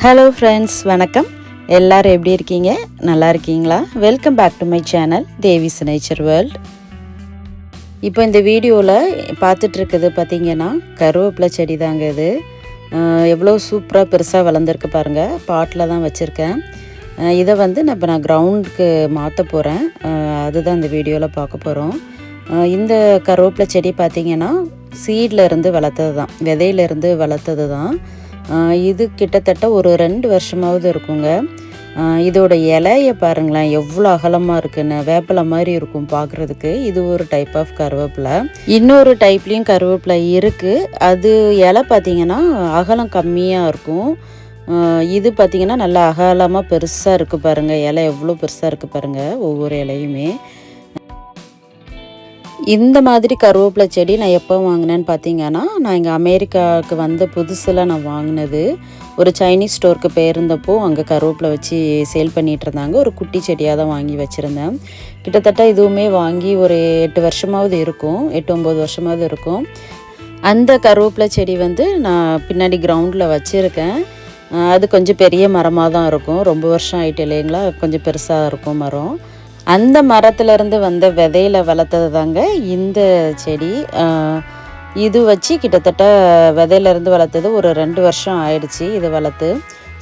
Hello friends, வணக்கம். எல்லோரும் எப்படி இருக்கீங்க? நல்லா இருக்கீங்களா? Welcome back to my channel Devi's nature world. இப்போ இந்த வீடியோவில் பார்த்துட்ருக்குது பார்த்திங்கன்னா கருவேப்பிலை செடி தாங்க. இது எவ்வளோ சூப்பராக பெருசாக வளர்ந்துருக்கு பாருங்கள். பாட்டில் தான் வச்சுருக்கேன். இதை நான் கிரவுண்டுக்கு மாற்ற போகிறேன். அதுதான் இந்த வீடியோவில் பார்க்க போகிறோம். இந்த கருவேப்பிலை செடி பார்த்திங்கன்னா சீடில் இருந்து வளர்த்தது தான், விதையிலேருந்து வளர்த்தது தான். இது கிட்டத்தட்ட ஒரு 2 வருஷமாவது இருக்குங்க. இதோட இலையை பாருங்களேன், எவ்வளோ அகலமாக இருக்குன்னு. வேப்பிலை மாதிரி இருக்கும் பார்க்குறதுக்கு. இது ஒரு டைப் ஆஃப் கருவேப்பிலை. இன்னொரு டைப்லேயும் கருவேப்பிலை இருக்குது. அது இலை பார்த்திங்கன்னா அகலம் கம்மியாக இருக்கும். இது பார்த்திங்கன்னா நல்லா அகலமாக பெருசாக இருக்குது பாருங்கள். இலை எவ்வளோ பெருசாக இருக்குது பாருங்கள், ஒவ்வொரு இலையுமே. இந்த மாதிரி கருவேப்பிலை செடி நான் எப்போ வாங்கினேன்னு பார்த்தீங்கன்னா, நான் இங்கே அமெரிக்காவுக்கு வந்த புதுசில் நான் வாங்கினது. ஒரு சைனீஸ் ஸ்டோருக்கு போயிருந்தப்போ அங்கே கருவேப்பிலை வச்சு சேல் பண்ணிகிட்டு இருந்தாங்க. ஒரு குட்டி செடியாக தான் வாங்கி வச்சுருந்தேன். கிட்டத்தட்ட இதுவுமே வாங்கி ஒரு 8 வருஷமாவது இருக்கும், 8-9 வருஷமாவது இருக்கும். அந்த கருவேப்பிலை செடி நான் பின்னாடி கிரவுண்டில் வச்சுருக்கேன். அது கொஞ்சம் பெரிய மரமாக தான் இருக்கும். ரொம்ப வருஷம் ஆகிட்டு இல்லைங்களா, கொஞ்சம் பெருசாக இருக்கும் மரம். அந்த மரத்துலேருந்து வந்த விதையில் வளர்த்தது தாங்க இந்த செடி. இது வச்சு கிட்டத்தட்ட விதையிலேருந்து வளர்த்தது ஒரு 2 வருஷம் ஆயிடுச்சு இது வளர்த்து.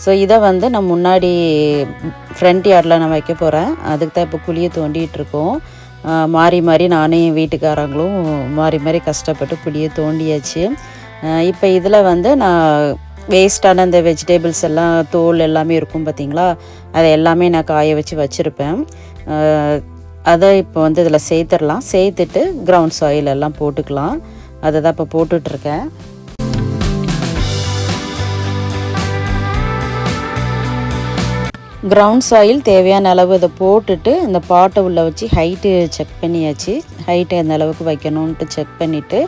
ஸோ இதை நான் முன்னாடி ஃப்ரண்ட் யார்டில் நான் வைக்க போகிறேன். அதுக்கு தான் இப்போ குழியை தோண்டிகிட்ருக்கோம். மாறி மாறி நானே என் வீட்டுக்காரங்களும் மாறி மாறி கஷ்டப்பட்டு குழியை தோண்டியாச்சு. இப்போ இதில் நான் வேஸ்ட்டான இந்த வெஜிடபிள்ஸ் எல்லாம், தோல் எல்லாமே இருக்கும் பார்த்திங்களா, அதை எல்லாமே நான் காய வச்சு வச்சுருப்பேன். அதை இப்போ இதில் சேர்த்துடலாம். சேர்த்துட்டு கிரவுண்ட் சாயில் எல்லாம் போட்டுக்கலாம். அதை தான் இப்போ போட்டுட்ருக்கேன். கிரவுண்ட் சாயில் தேவையான அளவு இதை போட்டுட்டு இந்த பாட்டை உள்ளே வச்சு ஹைட்டு செக் பண்ணியாச்சு. ஹைட்டு எந்த அளவுக்கு வைக்கணுன்ட்டு செக் பண்ணிவிட்டு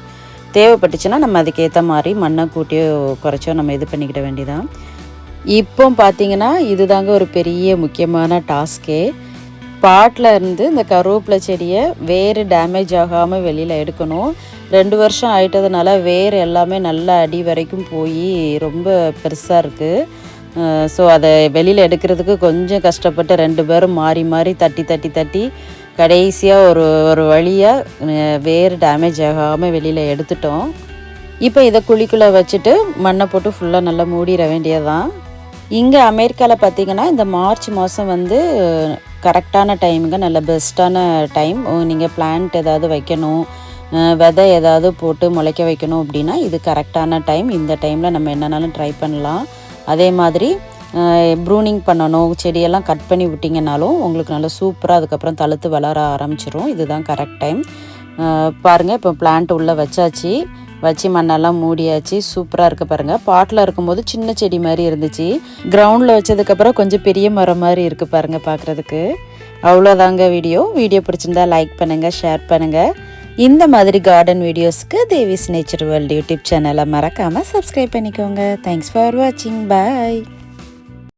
தேவைப்பட்டுச்சுன்னா நம்ம அதுக்கேற்ற மாதிரி மண்ணை கூட்டியோ குறைச்சோ நம்ம இது பண்ணிக்கிட வேண்டியதான். இப்போ பார்த்திங்கன்னா இதுதாங்க ஒரு பெரிய முக்கியமான டாஸ்கே. பாட்டில் இருந்து இந்த கருவேப்பிலை செடியை வேறு டேமேஜ் ஆகாமல் வெளியில் எடுக்கணும். 2 வருஷம் ஆகிட்டதுனால வேறு எல்லாமே நல்லா அடி வரைக்கும் போய் ரொம்ப பெருசாக இருக்குது. ஸோ அதை வெளியில் எடுக்கிறதுக்கு கொஞ்சம் கஷ்டப்பட்டு 2 பேரும் மாறி மாறி தட்டி கடைசியாக ஒரு வழியாக வேறு டேமேஜ் ஆகாமல் வெளியில் எடுத்துட்டோம். இப்போ இதை குழிக்குள்ளே வச்சுட்டு மண்ணை போட்டு ஃபுல்லாக நல்லா மூடிட வேண்டியதான். இங்கே அமெரிக்காவில் பார்த்திங்கன்னா இந்த மார்ச் மாதம் கரெக்டான டைமுங்க, நல்ல பெஸ்ட்டான டைம். நீங்கள் பிளான்ட் ஏதாவது வைக்கணும், விதை ஏதாவது போட்டு முளைக்க வைக்கணும் அப்படின்னா இது கரெக்டான டைம். இந்த டைமில் நம்ம என்னன்னாலும் ட்ரை பண்ணலாம். அதே மாதிரி ப்ரூனிங் பண்ணணும், செடியெல்லாம் கட் பண்ணி விட்டிங்கனாலும் உங்களுக்கு நல்லா சூப்பராக அதுக்கப்புறம் தழுத்து வளர ஆரம்பிச்சிடும். இதுதான் கரெக்ட் டைம். பாருங்கள், இப்போ பிளான்ட் உள்ளே வச்சாச்சு, வச்சு மண்ணெல்லாம் மூடியாச்சு. சூப்பராக இருக்குது பாருங்கள். பாட்டில் இருக்கும்போது சின்ன செடி மாதிரி இருந்துச்சு. கிரவுண்டில் வச்சதுக்கப்புறம் கொஞ்சம் பெரிய மரம் மாதிரி இருக்குது பாருங்கள் பார்க்குறதுக்கு. அவ்வளோதாங்க வீடியோ பிடிச்சிருந்தா லைக் பண்ணுங்கள், ஷேர் பண்ணுங்கள். இந்த மாதிரி கார்டன் வீடியோஸ்க்கு தேவிஸ் நேச்சர் வேர்ல்டு யூடியூப் சேனலை மறக்காமல் சப்ஸ்கிரைப் பண்ணிக்கோங்க. தேங்க்ஸ் ஃபார் வாட்சிங். பாய்.